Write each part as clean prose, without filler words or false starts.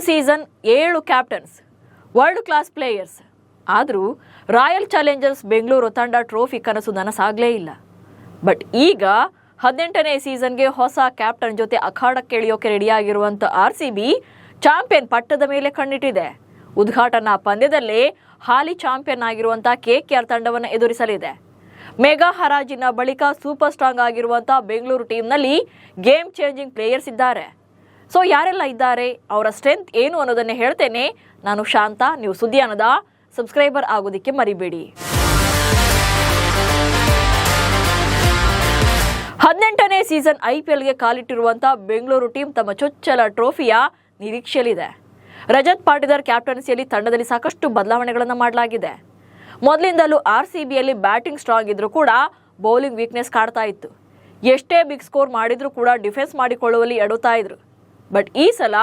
Season 7 captains, world class players. ಆದರೂ royal Challengers Bengaluru ತಂಡ trophy ಕನಸು ನನಸಾಗಲೇ ಇಲ್ಲ. ಬಟ್ ಈಗ 18ನೇ ಸೀಸನ್ಗೆ ಹೊಸ ಕ್ಯಾಪ್ಟನ್ ಜೊತೆ ಅಖಾಡಕ್ಕೆ ಇಳಿಯೋಕೆ ರೆಡಿಯಾಗಿರುವಂಥ RCB ಚಾಂಪಿಯನ್ ಪಟ್ಟದ ಮೇಲೆ ಕಣ್ಣಿಟ್ಟಿದೆ. ಉದ್ಘಾಟನಾ ಪಂದ್ಯದಲ್ಲೇ ಹಾಲಿ ಚಾಂಪಿಯನ್ ಆಗಿರುವಂಥ KKR ತಂಡವನ್ನು ಎದುರಿಸಲಿದೆ. ಮೆಗಾ ಹರಾಜಿನ ಬಳಿಕ ಸೂಪರ್ ಸ್ಟ್ರಾಂಗ್ ಆಗಿರುವಂಥ ಬೆಂಗಳೂರು ಟೀಮ್ನಲ್ಲಿ ಗೇಮ್ ಚೇಂಜಿಂಗ್ ಪ್ಲೇಯರ್ಸ್ ಇದ್ದಾರೆ. ಸೊ ಯಾರೆಲ್ಲ ಇದ್ದಾರೆ, ಅವರ ಸ್ಟ್ರೆಂತ್ ಏನು ಅನ್ನೋದನ್ನೇ ಹೇಳ್ತೇನೆ. ನಾನು ಶಾಂತ. ನೀವು ಸುದ್ದಿಯಾನದ ಸಬ್ಸ್ಕ್ರೈಬರ್ ಆಗೋದಕ್ಕೆ ಮರಿಬೇಡಿ. 18ನೇ ಸೀಸನ್ IPLಗೆ ಕಾಲಿಟ್ಟಿರುವಂಥ ಬೆಂಗಳೂರು ಟೀಮ್ ತಮ್ಮ ಚೊಚ್ಚಲ ಟ್ರೋಫಿಯ ನಿರೀಕ್ಷೆಯಲ್ಲಿದೆ. ರಜತ್ ಪಾಟಿದಾರ್ ಕ್ಯಾಪ್ಟನ್ಸಿಯಲ್ಲಿ ತಂಡದಲ್ಲಿ ಸಾಕಷ್ಟು ಬದಲಾವಣೆಗಳನ್ನು ಮಾಡಲಾಗಿದೆ. ಮೊದಲಿಂದಲೂ RCBಯಲ್ಲಿ ಬ್ಯಾಟಿಂಗ್ ಸ್ಟ್ರಾಂಗ್ ಇದ್ರೂ ಕೂಡ ಬೌಲಿಂಗ್ ವೀಕ್ನೆಸ್ ಕಾಡ್ತಾ ಇತ್ತು. ಎಷ್ಟೇ ಬಿಗ್ ಸ್ಕೋರ್ ಮಾಡಿದ್ರೂ ಕೂಡ ಡಿಫೆನ್ಸ್ ಮಾಡಿಕೊಳ್ಳುವಲ್ಲಿ ಎಡುತ್ತಾ ಇದ್ರು. ಬಟ್ ಈ ಸಲ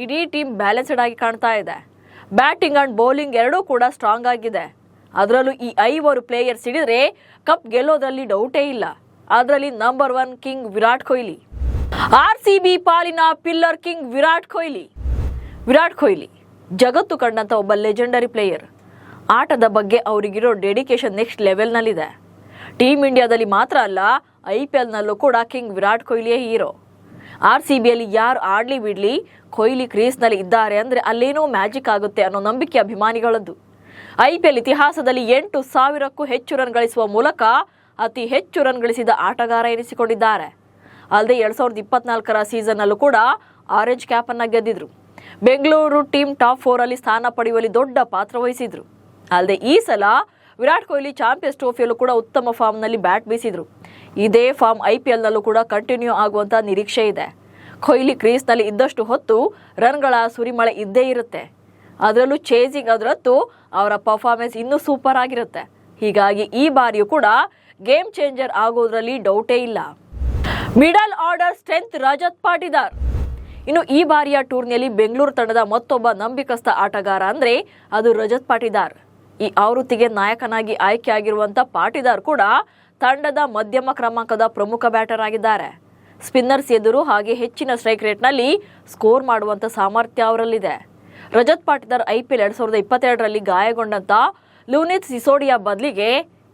ಇಡೀ ಟೀಮ್ ಬ್ಯಾಲೆನ್ಸ್ಡ್ ಆಗಿ ಕಾಣ್ತಾ ಇದೆ. ಬ್ಯಾಟಿಂಗ್ ಅಂಡ್ ಬೌಲಿಂಗ್ ಎರಡೂ ಕೂಡ ಸ್ಟ್ರಾಂಗ್ ಆಗಿದೆ. ಅದರಲ್ಲೂ ಈ 5 ಪ್ಲೇಯರ್ಸ್ ಹಿಡಿದ್ರೆ ಕಪ್ ಗೆಲ್ಲೋದ್ರಲ್ಲಿ ಡೌಟೇ ಇಲ್ಲ. ಅದರಲ್ಲಿ number 1 king Virat Kohli. RCB ಪಾಲಿನ ಪಿಲ್ಲರ್ ಕಿಂಗ್ ವಿರಾಟ್ ಕೊಹ್ಲಿ. ವಿರಾಟ್ ಕೊಹ್ಲಿ ಜಗತ್ತು ಕಂಡಂತ ಒಬ್ಬ ಲೆಜೆಂಡರಿ ಪ್ಲೇಯರ್. ಆಟದ ಬಗ್ಗೆ ಅವರಿಗಿರೋ ಡೆಡಿಕೇಶನ್ ನೆಕ್ಸ್ಟ್ ಲೆವೆಲ್ನಲ್ಲಿದೆ. ಟೀಮ್ ಇಂಡಿಯಾದಲ್ಲಿ ಮಾತ್ರ ಅಲ್ಲ, IPLನಲ್ಲೂ ಕೂಡ ಕಿಂಗ್ ವಿರಾಟ್ ಕೊಹ್ಲಿಯೇ ಹೀರೋ. RCBಯಲ್ಲಿ ಯಾರು ಆಡ್ಲಿ ಬಿಡ್ಲಿ, ಕೊಹ್ಲಿ ಕ್ರೀಸ್ನಲ್ಲಿ ಇದ್ದಾರೆ ಅಂದರೆ ಅಲ್ಲೇನೋ ಮ್ಯಾಜಿಕ್ ಆಗುತ್ತೆ ಅನ್ನೋ ನಂಬಿಕೆ ಅಭಿಮಾನಿಗಳದ್ದು. IPL ಇತಿಹಾಸದಲ್ಲಿ 8,000ಕ್ಕೂ ಹೆಚ್ಚು ರನ್ ಗಳಿಸುವ ಮೂಲಕ ಅತಿ ಹೆಚ್ಚು ರನ್ ಗಳಿಸಿದ ಆಟಗಾರ ಎನಿಸಿಕೊಂಡಿದ್ದಾರೆ. ಅಲ್ಲದೆ 2024ರ ಸೀಸನ್ನಲ್ಲೂ ಕೂಡ ಆರೆಂಜ್ ಕ್ಯಾಪ್ ಅನ್ನ ಗೆದ್ದಿದ್ರು. ಬೆಂಗಳೂರು ಟೀಮ್ ಟಾಪ್ 4 ಸ್ಥಾನ ಪಡೆಯುವಲ್ಲಿ ದೊಡ್ಡ ಪಾತ್ರ ವಹಿಸಿದ್ರು. ಅಲ್ಲದೆ ಈ ಸಲ ವಿರಾಟ್ ಕೊಹ್ಲಿ ಚಾಂಪಿಯನ್ಸ್ ಟ್ರೋಫಿಯಲ್ಲೂ ಕೂಡ ಉತ್ತಮ ಫಾರ್ಮ್ನಲ್ಲಿ ಬ್ಯಾಟ್ ಬೀಸಿದ್ರು. ಇದೇ ಫಾರ್ಮ್ IPLನಲ್ಲೂ ಕೂಡ ಕಂಟಿನ್ಯೂ ಆಗುವಂತ ನಿರೀಕ್ಷೆ ಇದೆ. ಕೊಹ್ಲಿ ಕ್ರೀಸ್ನಲ್ಲಿ ಇದ್ದಷ್ಟು ಹೊತ್ತು ರನ್ಗಳ ಸುರಿಮಳೆ ಇದ್ದೇ ಇರುತ್ತೆ. ಅದರಲ್ಲೂ ಚೇಸಿಂಗ್ ಅದರತ್ತು ಅವರ ಪರ್ಫಾರ್ಮೆನ್ಸ್ ಇನ್ನೂ ಸೂಪರ್ ಆಗಿರುತ್ತೆ. ಹೀಗಾಗಿ ಈ ಬಾರಿಯೂ ಕೂಡ ಗೇಮ್ ಚೇಂಜರ್ ಆಗೋದ್ರಲ್ಲಿ ಡೌಟೇ ಇಲ್ಲ. Middle order strength Rajat Patidar. ಇನ್ನು ಈ ಬಾರಿಯ ಟೂರ್ನಿಯಲ್ಲಿ ಬೆಂಗಳೂರು ತಂಡದ ಮತ್ತೊಬ್ಬ ನಂಬಿಕಸ್ಥ ಆಟಗಾರ ಅಂದ್ರೆ ಅದು ರಜತ್ ಪಾಟಿದಾರ್. ಈ ಆವೃತ್ತಿಗೆ ನಾಯಕನಾಗಿ ಆಯ್ಕೆಯಾಗಿರುವಂಥ ಪಾಟಿದಾರ್ ಕೂಡ ತಂಡದ ಮಧ್ಯಮ ಕ್ರಮಾಂಕದ ಪ್ರಮುಖ ಬ್ಯಾಟರ್ ಆಗಿದ್ದಾರೆ. ಸ್ಪಿನ್ನರ್ಸ್ ಎದುರು ಹಾಗೆ ಹೆಚ್ಚಿನ ಸ್ಟ್ರೈಕ್ ರೇಟ್ನಲ್ಲಿ ಸ್ಕೋರ್ ಮಾಡುವಂಥ ಸಾಮರ್ಥ್ಯ ಅವರಲ್ಲಿದೆ. ರಜತ್ ಪಾಟಿದಾರ್ IPL 2022ರಲ್ಲಿ ಗಾಯಗೊಂಡಂತ ಲೂನಿತ್ ಸಿಸೋಡಿಯಾ ಬದಲಿಗೆ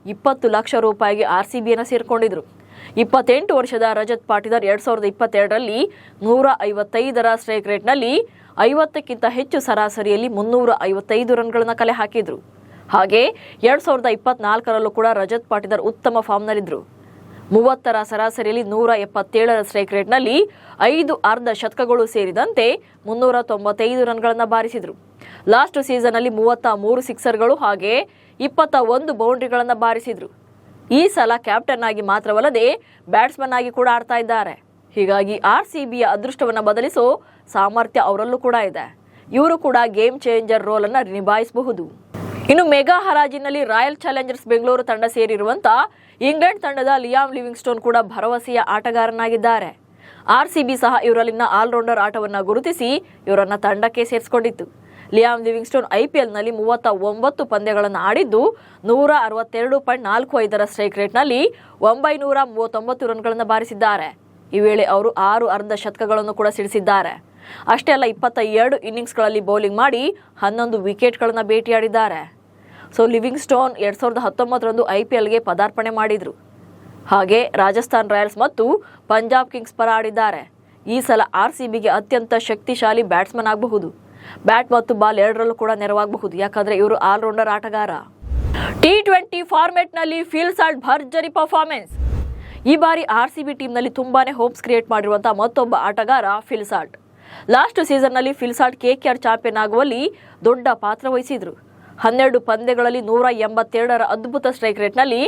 20 ಲಕ್ಷ ರೂಪಾಯಿಗೆ RCBಯನ್ನು ಸೇರ್ಕೊಂಡಿದ್ರು. 28 ವರ್ಷದ ರಜತ್ ಪಾಟಿದಾರ್ 2022ರಲ್ಲಿ 155ರ ಸ್ಟ್ರೈಕ್ ರೇಟ್ನಲ್ಲಿ 50ಕ್ಕಿಂತ ಹೆಚ್ಚು ಸರಾಸರಿಯಲ್ಲಿ 355 ರನ್ಗಳನ್ನು ಕಲೆ ಹಾಕಿದ್ರು. ಹಾಗೆ 2024ರಲ್ಲೂ ಕೂಡ ರಜತ್ ಪಾಟಿದಾರ್ ಉತ್ತಮ ಫಾರ್ಮ್ನಲ್ಲಿದ್ದರು. 30ರ ಸರಾಸರಿಯಲ್ಲಿ 177ರ ಸ್ಟ್ರೈಕ್ ರೇಟ್ನಲ್ಲಿ 5 ಅರ್ಧ ಶತಕಗಳು ಸೇರಿದಂತೆ 395 ರನ್ಗಳನ್ನು ಬಾರಿಸಿದ್ರು. ಲಾಸ್ಟ್ ಸೀಸನ್ನಲ್ಲಿ 33 ಸಿಕ್ಸರ್ಗಳು ಹಾಗೆ 21 ಬೌಂಡ್ರಿಗಳನ್ನು ಬಾರಿಸಿದ್ರು. ಈ ಸಲ ಕ್ಯಾಪ್ಟನ್ ಆಗಿ ಮಾತ್ರವಲ್ಲದೆ ಬ್ಯಾಟ್ಸ್ಮನ್ ಆಗಿ ಕೂಡ ಆಡ್ತಾ ಇದ್ದಾರೆ. ಹೀಗಾಗಿ RCBಯ ಅದೃಷ್ಟವನ್ನು ಬದಲಿಸೋ ಸಾಮರ್ಥ್ಯ ಅವರಲ್ಲೂ ಕೂಡ ಇದೆ. ಇವರು ಕೂಡ ಗೇಮ್ ಚೇಂಜರ್ ರೋಲ್ ಅನ್ನು ನಿಭಾಯಿಸಬಹುದು. ಇನ್ನು ಮೆಗಾ ಹರಾಜಿನಲ್ಲಿ ರಾಯಲ್ ಚಾಲೆಂಜರ್ಸ್ ಬೆಂಗಳೂರು ತಂಡ ಸೇರಿರುವಂತ ಇಂಗ್ಲೆಂಡ್ ತಂಡದ ಲಿಯಾಮ್ ಲಿವಿಂಗ್ಸ್ಟೋನ್ ಕೂಡ ಭರವಸೆಯ ಆಟಗಾರನಾಗಿದ್ದಾರೆ. RCB ಸಹ ಇವರಲ್ಲಿನ ಆಲ್ರೌಂಡರ್ ಆಟವನ್ನು ಗುರುತಿಸಿ ಇವರನ್ನ ತಂಡಕ್ಕೆ ಸೇರಿಸಿಕೊಂಡಿತ್ತು. ಲಿಯಾಮ್ ಲಿವಿಂಗ್ಸ್ಟೋನ್ IPLನಲ್ಲಿ 39 ಪಂದ್ಯಗಳನ್ನು ಆಡಿದ್ದು 162.45ರ ಸ್ಟ್ರೈಕ್ ರೇಟ್ನಲ್ಲಿ 939 ರನ್ಗಳನ್ನು ಬಾರಿಸಿದ್ದಾರೆ. ಈ ವೇಳೆ ಅವರು 6 ಅರ್ಧ ಶತಕಗಳನ್ನು ಕೂಡ ಸಿಡಿಸಿದ್ದಾರೆ. ಅಷ್ಟೇ ಅಲ್ಲ, 22 ಇನ್ನಿಂಗ್ಸ್ಗಳಲ್ಲಿ ಬೌಲಿಂಗ್ ಮಾಡಿ 11 ವಿಕೆಟ್ಗಳನ್ನು ಭೇಟಿಯಾಡಿದ್ದಾರೆ. ಸೊ ಲಿವಿಂಗ್ಸ್ಟೋನ್ 2019ರಂದು IPLಗೆ ಪದಾರ್ಪಣೆ ಮಾಡಿದ್ರು. ಹಾಗೆ ರಾಜಸ್ಥಾನ್ ರಾಯಲ್ಸ್ ಮತ್ತು ಪಂಜಾಬ್ ಕಿಂಗ್ಸ್ ಪರ ಆಡಿದ್ದಾರೆ. ಈ ಸಲ RCBಗೆ ಅತ್ಯಂತ ಶಕ್ತಿಶಾಲಿ ಬ್ಯಾಟ್ಸ್ಮನ್ ಆಗಬಹುದು. ಬ್ಯಾಟ್ ಮತ್ತು ಬಾಲ್ ಎರಡರಲ್ಲೂ ಕೂಡ ನೆರವಾಗಬಹುದು. ಯಾಕಂದ್ರೆ ಇವರು ಆಲ್ರೌಂಡರ್ ಆಟಗಾರ. T20 ಫಾರ್ಮೆಟ್ನಲ್ಲಿ ಫಿಲ್ ಸಾಲ್ಟ್ ಭರ್ಜರಿ ಪರ್ಫಾರ್ಮೆನ್ಸ್. ಈ ಬಾರಿ RCB ಟೀಮ್ನಲ್ಲಿ ತುಂಬಾನೇ ಹೋಪ್ಸ್ ಕ್ರಿಯೇಟ್ ಮಾಡಿರುವಂತಹ ಮತ್ತೊಬ್ಬ ಆಟಗಾರ ಫಿಲ್ ಸಾಲ್ಟ್. ಲಾಸ್ಟ್ ಸೀಸನ್ನಲ್ಲಿ ಫಿಲ್ ಸಾಲ್ಟ್ KKR ಚಾಂಪಿಯನ್ ಆಗುವಲ್ಲಿ ದೊಡ್ಡ ಪಾತ್ರ ವಹಿಸಿದ್ರು. 12 ಪಂದ್ಯಗಳಲ್ಲಿ 182ರ ಅದ್ಭುತ ಸ್ಟ್ರೈಕ್ ರೇಟ್ನಲ್ಲಿ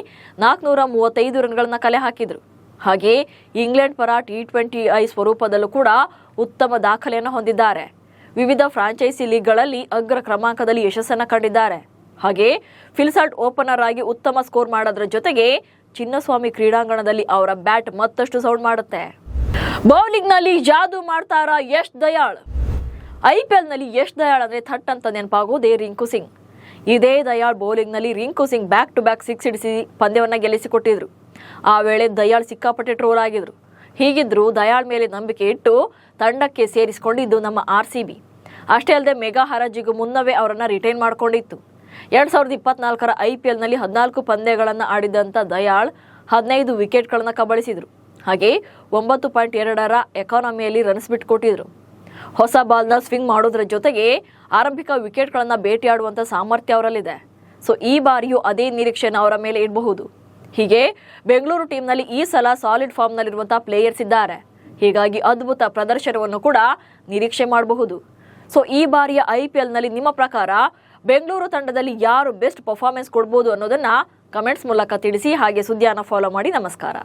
435 ರನ್ಗಳನ್ನು ಕಲೆ ಹಾಕಿದ್ರು. ಹಾಗೆ ಇಂಗ್ಲೆಂಡ್ ಪರ T20I ಸ್ವರೂಪದಲ್ಲೂ ಕೂಡ ಉತ್ತಮ ದಾಖಲೆಯನ್ನು ಹೊಂದಿದ್ದಾರೆ. ವಿವಿಧ ಫ್ರಾಂಚೈಸಿ ಲೀಗ್ಗಳಲ್ಲಿ ಅಗ್ರ ಕ್ರಮಾಂಕದಲ್ಲಿ ಯಶಸ್ಸನ್ನು ಕಂಡಿದ್ದಾರೆ. ಹಾಗೆ ಫಿಲ್ ಸಾಲ್ಟ್ ಓಪನರ್ ಆಗಿ ಉತ್ತಮ ಸ್ಕೋರ್ ಮಾಡೋದ್ರ ಜೊತೆಗೆ ಚಿನ್ನಸ್ವಾಮಿ ಕ್ರೀಡಾಂಗಣದಲ್ಲಿ ಅವರ ಬ್ಯಾಟ್ ಮತ್ತಷ್ಟು ಸೌಂಡ್ ಮಾಡುತ್ತೆ. ಬೌಲಿಂಗ್ ನಲ್ಲಿ ಜಾದೂ ಮಾಡ್ತಾರ ಯಶ್ ದಯಾಳ್. IPLನಲ್ಲಿ ಯಶ್ ದಯಾಳ್ ಅಂದ್ರೆ ಥಟ್ ಅಂತ ನೆನಪಾಗೋದೇ ರಿಂಕು ಸಿಂಗ್. ಇದೇ ದಯಾಳ್ ಬೌಲಿಂಗ್ ನಲ್ಲಿ Rinku Singh back to back 6 ಹಿಡಿಸಿ ಪಂದ್ಯವನ್ನ ಗೆಲ್ಲಿಸಿಕೊಟ್ಟಿದ್ರು. ಆ ವೇಳೆ ದಯಾಳ್ ಸಿಕ್ಕಾಪಟ್ಟೆ ಟ್ರೋಲ್ ಆಗಿದ್ರು. ಹೀಗಿದ್ರು ದಯಾಳ್ ಮೇಲೆ ನಂಬಿಕೆ ಇಟ್ಟು ತಂಡಕ್ಕೆ ಸೇರಿಸಿಕೊಂಡಿದ್ದು ನಮ್ಮ RCB. ಅಷ್ಟೇ ಅಲ್ಲದೆ ಮೆಗಾ ಹರಾಜಿಗೂ ಮುನ್ನವೇ ಅವರನ್ನು ರಿಟೈನ್ ಮಾಡಿಕೊಂಡಿತ್ತು. 2024ರ IPLನಲ್ಲಿ 14 ಪಂದ್ಯಗಳನ್ನು ಆಡಿದಂಥ ದಯಾಳ್ 15 ವಿಕೆಟ್ಗಳನ್ನು ಕಬಳಿಸಿದರು. ಹಾಗೆ 9.2ರ ಎಕಾನಮಿಯಲ್ಲಿ ರನ್ಸ್ ಬಿಟ್ಟುಕೊಟ್ಟಿದ್ರು. ಹೊಸ ಬಾಲ್ನ ಸ್ವಿಂಗ್ ಮಾಡೋದ್ರ ಜೊತೆಗೆ ಆರಂಭಿಕ ವಿಕೆಟ್ಗಳನ್ನು ಬೇಟೆಯಾಡುವಂಥ ಸಾಮರ್ಥ್ಯ ಅವರಲ್ಲಿದೆ. ಸೊ ಈ ಬಾರಿಯೂ ಅದೇ ನಿರೀಕ್ಷೆನ ಅವರ ಮೇಲೆ ಇಡಬಹುದು. ಹೀಗೆ ಬೆಂಗಳೂರು ಟೀಮ್ನಲ್ಲಿ ಈ ಸಲ ಸಾಲಿಡ್ ಫಾರ್ಮ್ನಲ್ಲಿರುವಂಥ ಪ್ಲೇಯರ್ಸ್ ಇದ್ದಾರೆ. ಹೀಗಾಗಿ ಅದ್ಭುತ ಪ್ರದರ್ಶನವನ್ನು ಕೂಡ ನಿರೀಕ್ಷೆ ಮಾಡಬಹುದು. ಸೊ ಈ ಬಾರಿಯ IPLನಲ್ಲಿ ನಿಮ್ಮ ಪ್ರಕಾರ ಬೆಂಗಳೂರು ತಂಡದಲ್ಲಿ ಯಾರು ಬೆಸ್ಟ್ ಪರ್ಫಾರ್ಮೆನ್ಸ್ ಕೊಡ್ಬೋದು ಅನ್ನೋದನ್ನ ಕಮೆಂಟ್ಸ್ ಮೂಲಕ ತಿಳಿಸಿ. ಹಾಗೆ ಸುದ್ದಿಯನ್ನು ಫಾಲೋ ಮಾಡಿ. ನಮಸ್ಕಾರ.